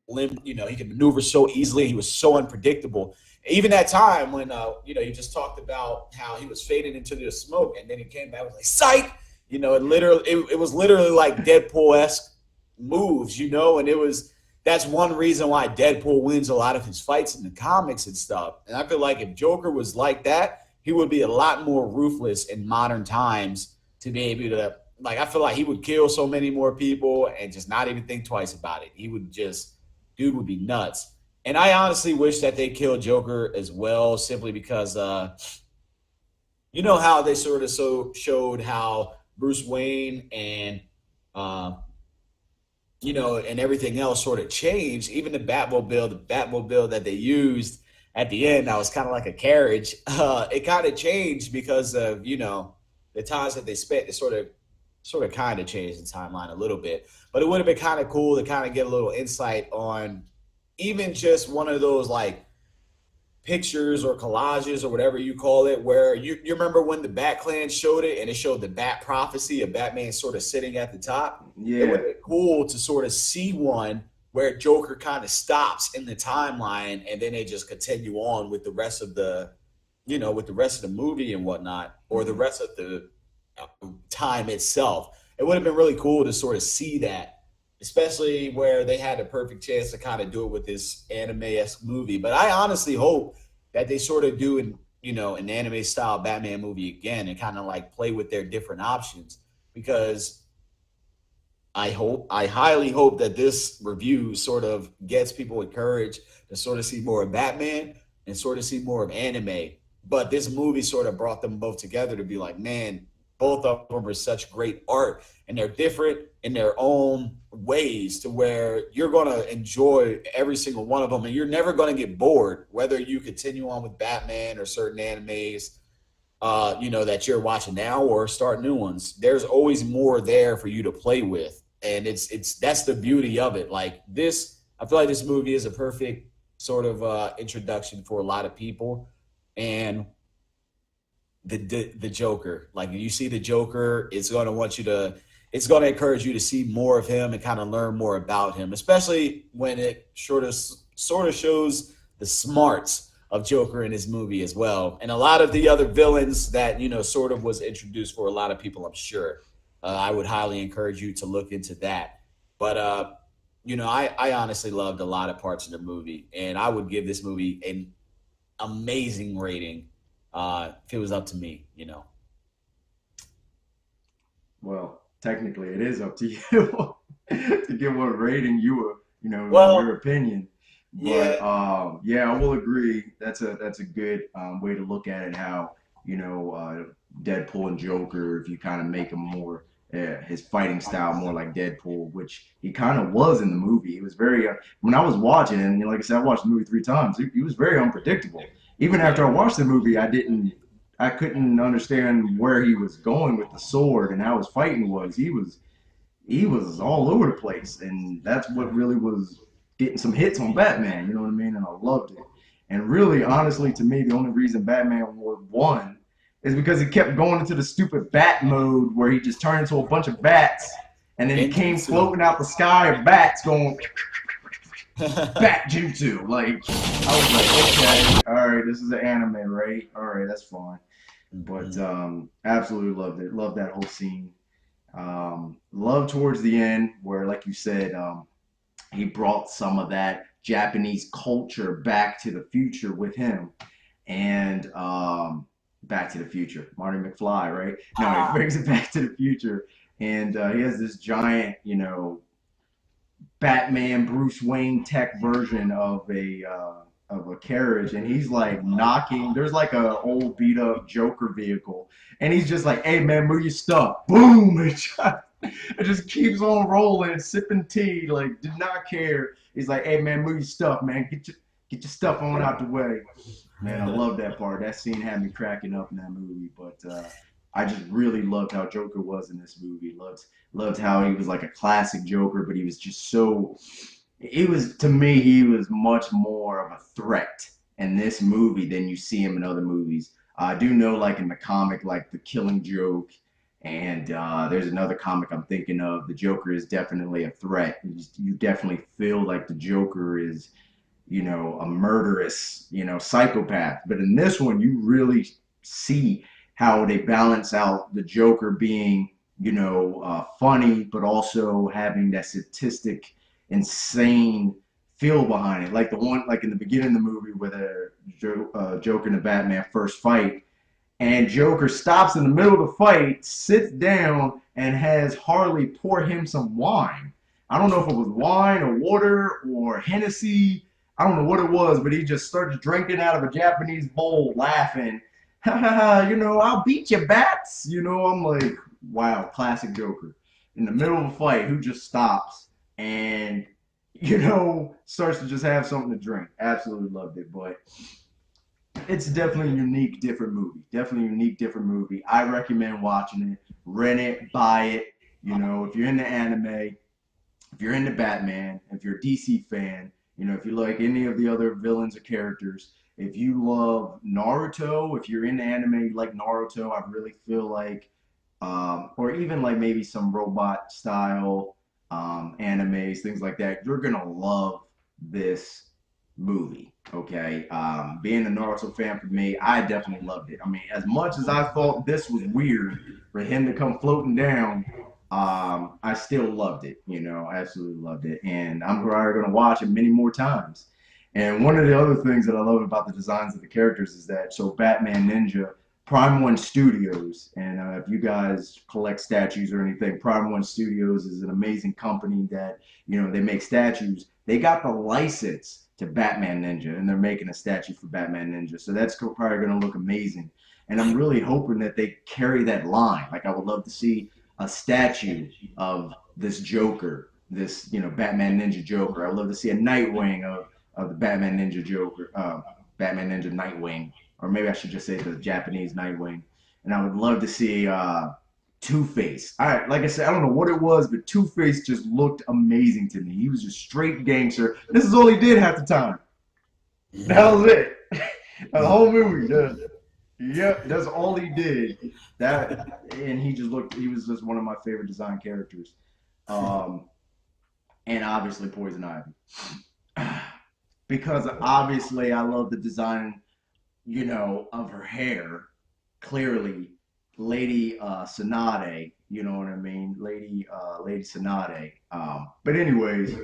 limb. He could maneuver so easily. He was so unpredictable. Even that time when you just talked about how he was fading into the smoke, and then he came back with like psych. It was literally like Deadpool-esque moves. And that's one reason why Deadpool wins a lot of his fights in the comics and stuff. And I feel like if Joker was like that, he would be a lot more ruthless in modern times to be able to, like, I feel like he would kill so many more people and just not even think twice about it. Dude would be nuts. And I honestly wish that they killed Joker as well, simply because, how they sort of showed how Bruce Wayne and, and everything else sort of changed. Even the Batmobile that they used at the end, that was kind of like a carriage. It kind of changed because of, the times that they spent. It sort of kind of changed the timeline a little bit. But it would have been kind of cool to kind of get a little insight on even just one of those like pictures or collages or whatever you call it, where you remember when the Bat Clan showed it and it showed the Bat prophecy of Batman sort of sitting at the top. It would Yeah. have been cool to sort of see one where Joker kind of stops in the timeline and then they just continue on with the rest of the movie and whatnot, or the rest of the time itself. It would have been really cool to sort of see that, especially where they had a perfect chance to kind of do it with this anime-esque movie. But I honestly hope that they sort of do an anime style Batman movie again and kind of like play with their different options, because I highly hope that this review sort of gets people encouraged to sort of see more of Batman and sort of see more of anime. But this movie sort of brought them both together to be like, man, both of them are such great art, and they're different in their own ways to where you're going to enjoy every single one of them, and you're never going to get bored, whether you continue on with Batman or certain animes, that you're watching now or start new ones. There's always more there for you to play with. And that's the beauty of it. Like this, I feel like this movie is a perfect sort of introduction for a lot of people. And the Joker, like you see the Joker, it's going to encourage you to see more of him and kind of learn more about him, especially when it sort of shows the smarts of Joker in his movie as well. And a lot of the other villains that, sort of was introduced for a lot of people, I'm sure. I would highly encourage you to look into that. But, I honestly loved a lot of parts of the movie, and I would give this movie an amazing rating if it was up to me. Well, technically, it is up to you to give what rating you were, your Well, opinion. But yeah, yeah, I will agree. That's a good way to look at it. How Deadpool and Joker, if you kind of make him more his fighting style more like Deadpool, which he kind of was in the movie. He was very when I was watching, and like I said, I watched the movie 3 times. He was very unpredictable. Even after Yeah. I watched the movie, I couldn't understand where he was going with the sword and how his fighting was. He was all over the place, and that's what really was getting some hits on Batman. You know what I mean? And I loved it. And really, honestly, to me, the only reason Batman won is because he kept going into the stupid Bat mode where he just turned into a bunch of bats, and then he And came Jutsu. floating out the sky of bats, going Bat Jutsu. Like I was like, okay, all right, this is an anime, right? All right, that's fine. But Mhm. absolutely loved it. Loved that whole scene. Love towards the end where, like you said, he brought some of that Japanese culture back to the future with him, and Back to the Future, Marty McFly, right? No, he brings it back to the future, and he has this giant, Batman Bruce Wayne tech version of a carriage, and he's like knocking. There's like a old beat up Joker vehicle, and he's just like, "Hey man, move your stuff!" Boom! It just keeps on rolling, sipping tea, like did not care. He's like, "Hey man, move your stuff, man. Get your stuff on out the way." Man, I love that part. That scene had me cracking up in that movie. But I just really loved how Joker was in this movie. Loved how he was like a classic Joker, but he was just so. He was to me, he was much more of a threat in this movie than you see him in other movies. I do know, like in the comic, like the Killing Joke, and there's another comic I'm thinking of. The Joker is definitely a threat. You definitely feel like the Joker is a murderous, psychopath. But in this one, you really see how they balance out the Joker being, funny, but also having that statistic, insane feel behind it. Like the one, like in the beginning of the movie where the Joker and the Batman first fight, and Joker stops in the middle of the fight, sits down, and has Harley pour him some wine. I don't know if it was wine or water or Hennessy. I don't know what it was, but he just starts drinking out of a Japanese bowl, laughing. Ha ha ha, I'll beat you, bats. I'm like, wow, classic Joker. In the middle of a fight, who just stops and, starts to just have something to drink. Absolutely loved it. But it's definitely a unique, different movie. Definitely a unique, different movie. I recommend watching it. Rent it, buy it. If you're into anime, if you're into Batman, if you're a DC fan, if you like any of the other villains or characters, if you love Naruto, if you're into anime, you like Naruto, I really feel like, or even like maybe some robot style animes, things like that, you're gonna love this movie. Okay, being a Naruto fan for me, I definitely loved it. I mean, as much as I thought this was weird for him to come floating down, I still loved it. I absolutely loved it, and I'm probably going to watch it many more times. And one of the other things that I love about the designs of the characters is that Batman Ninja, Prime One Studios, and if you guys collect statues or anything, Prime One Studios is an amazing company that they make statues. They got the license to Batman Ninja, and they're making a statue for Batman Ninja, so that's probably going to look amazing. And I'm really hoping that they carry that line. Like I would love to see a statue of this Joker, this Batman Ninja Joker. I would love to see a Nightwing of the Batman Ninja Joker, Batman Ninja Nightwing, or maybe I should just say the Japanese Nightwing. And I would love to see Two Face. Like I said, I don't know what it was, but Two Face just looked amazing to me. He was just straight gangster. This is all he did half the time. That was it. The whole movie. Yep, that's all he did. And he was just one of my favorite design characters. Um, and obviously Poison Ivy. Because obviously I love the design, of her hair. Clearly, Lady Sonade, you know what I mean? Lady Sonade. But anyways,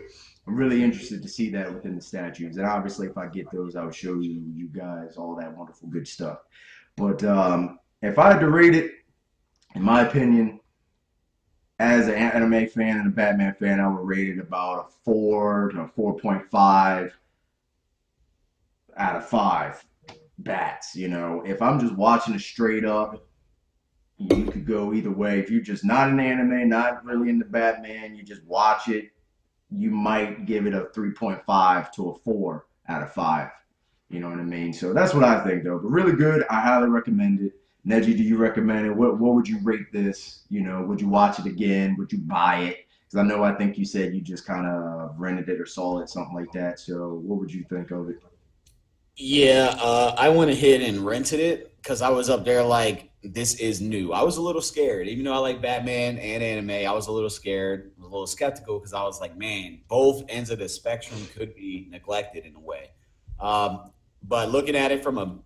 I'm really interested to see that within the statues. And obviously if I get those, I'll show you guys all that wonderful good stuff. But if I had to rate it, in my opinion, as an anime fan and a Batman fan, I would rate it about a 4 to a 4.5 out of 5. bats. You know, if I'm just watching it straight up, you could go either way. If you're just not an anime, not really into Batman, you just watch it, you might give it a 3.5 to a 4 out of 5. You know what I mean? So that's what I think, though. But really good. I highly recommend it. Neji, do you recommend it? What would you rate this? You know, would you watch it again? Would you buy it? Because I think you said you just kind of rented it or saw it, something like that. So what would you think of it? Yeah, I went ahead and rented it because I was up there like, this is new. I was a little scared, even though I like Batman and anime. I was a little scared, a little skeptical because I was like, man, both ends of the spectrum could be neglected in a way. But looking at it from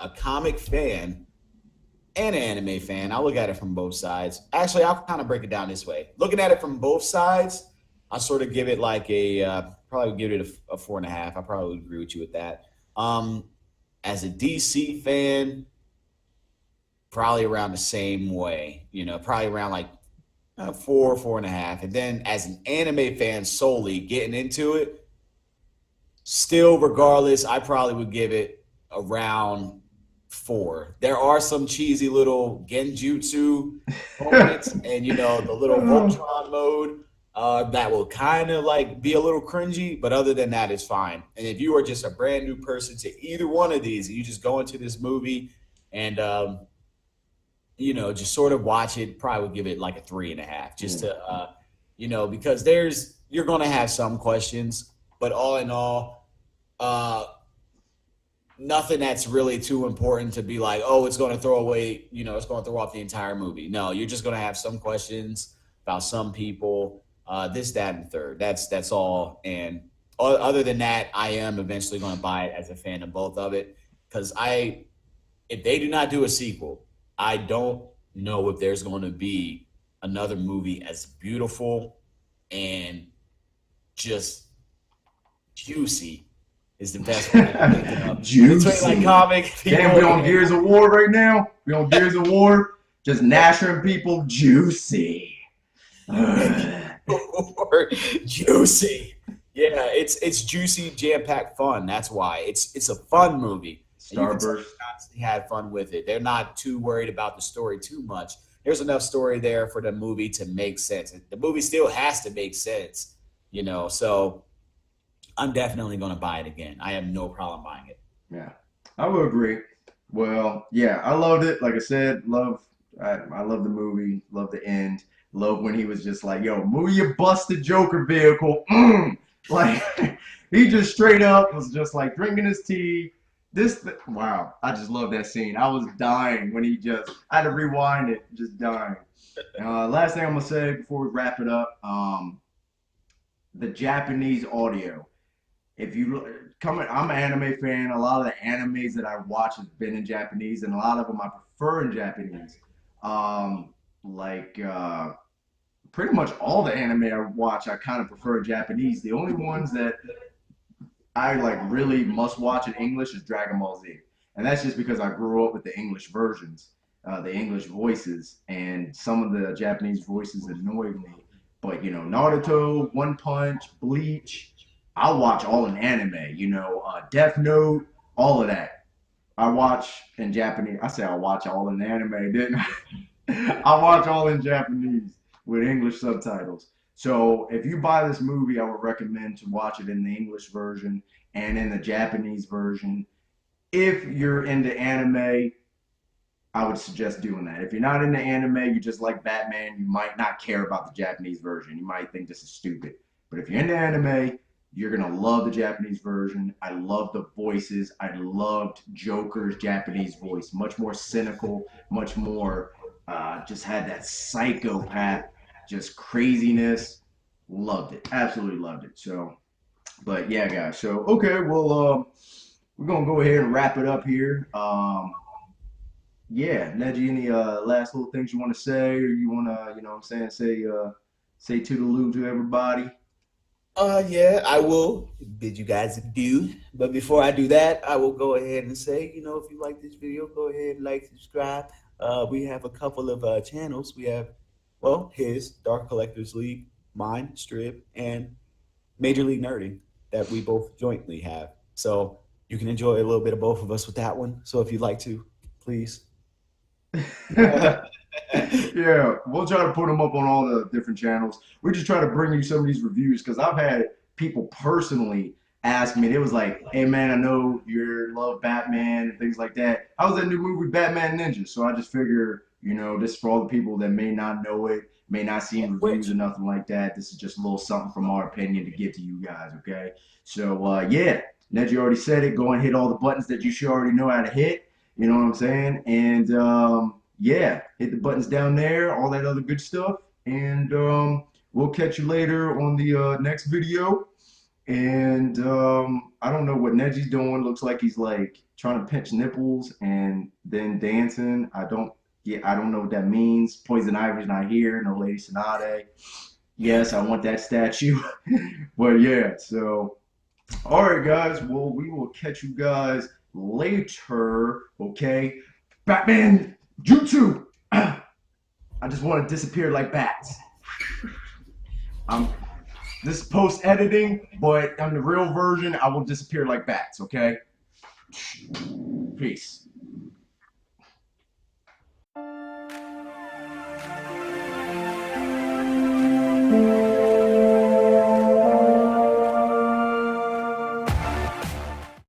a comic fan and an anime fan, I look at it from both sides. Actually, I'll kind of break it down this way. Looking at it from both sides, I sort of give it like probably would give it a 4.5. I probably would agree with you with that. Um, as a DC fan, probably around the same way. Probably around like 4.5. And then as an anime fan solely getting into it, still, regardless, I probably would give it around 4. There are some cheesy little genjutsu moments, and the little Voltron mode that will kind of like be a little cringy, but other than that, it's fine. And if you are just a brand new person to either one of these, and you just go into this movie and just sort of watch it, probably would give it like a 3.5, just to because you're going to have some questions, but all in all, uh, nothing that's really too important to be like, oh, it's going to throw away, it's going to throw off the entire movie. No, you're just going to have some questions about some people, this, that, and the third. That's all. And other than that, I am eventually going to buy it as a fan of both of it because if they do not do a sequel, I don't know if there's going to be another movie as beautiful and just juicy is the best way to think of. Between like Juicy. comic Damn, people we on Gears of War right now. We on Gears of War. Just nashing people. Juicy. or juicy. Yeah, it's juicy, jam packed fun. That's why it's a fun movie, and you can tell they Starburst. constantly had fun with it. They're not too worried about the story too much. There's enough story there for the movie to make sense. The movie still has to make sense, So I'm definitely going to buy it again. I have no problem buying it. Yeah, I would agree. Well, yeah, I loved it. Like I said, I love the movie. Love the end. Love when he was just like, "Yo, move your busted Joker vehicle." Like he just straight up was just like drinking his tea. Wow, I just love that scene. I was dying when I had to rewind it, just dying. Last thing I'm gonna say before we wrap it up, the Japanese audio. If you come, I'm an anime fan. A lot of the animes that I watch has been in Japanese, and a lot of them I prefer in Japanese. Like pretty much all the anime I watch, I kind of prefer in Japanese. The only ones that I like really must watch in English is Dragon Ball Z, and that's just because I grew up with the English versions, the English voices, and some of the Japanese voices annoyed me. But Naruto, One Punch, Bleach, I watch all in anime. Death Note, all of that. I watch in Japanese. I say I watch all in anime, didn't I? I watch all in Japanese with English subtitles. So if you buy this movie, I would recommend to watch it in the English version and in the Japanese version. If you're into anime, I would suggest doing that. If you're not into anime, you just like Batman, you might not care about the Japanese version. You might think this is stupid. But if you're into anime, you're gonna love the Japanese version. I love the voices. I loved Joker's Japanese voice. Much more cynical, much more just had that psychopath, just craziness. Loved it. Absolutely loved it. So, but yeah, guys. So okay, well, we're gonna go ahead and wrap it up here. Yeah, Neji, any last little things you want to say, or you want to, what I'm saying, say toodaloo to everybody? Yeah, I will bid you guys adieu. But before I do that, I will go ahead and say, if you like this video, go ahead and like, subscribe. We have a couple of channels. We have, well, his Dark Collectors League, mine, Strip, and Major League Nerding that we both jointly have. So you can enjoy a little bit of both of us with that one. So if you'd like to, please. Yeah, we'll try to put them up on all the different channels. We just try to bring you some of these reviews because I've had people personally ask me. It was like, "Hey man, I know you love Batman and things like that. How's that new movie Batman Ninja?" So I just figure, this is for all the people that may not know it, may not seen reviews or Which nothing like that. This is just a little something from our opinion to give to you guys. Okay, so yeah, Ned, you already said it. Go and hit all the buttons that you should already know how to hit. You know what I'm saying? And yeah, hit the buttons down there, all that other good stuff. And we'll catch you later on the next video. And I don't know what Neji's doing. Looks like he's like trying to pinch nipples and then dancing. I don't know what that means. Poison Ivy's not here. No Lady Sonade. Yes, I want that statue. But yeah, so all right, guys. Well, we will catch you guys later. Okay, Batman Jutsu. I just want to disappear like bats. I'm this is post editing, but on the real version, I will disappear like bats. Okay. Peace.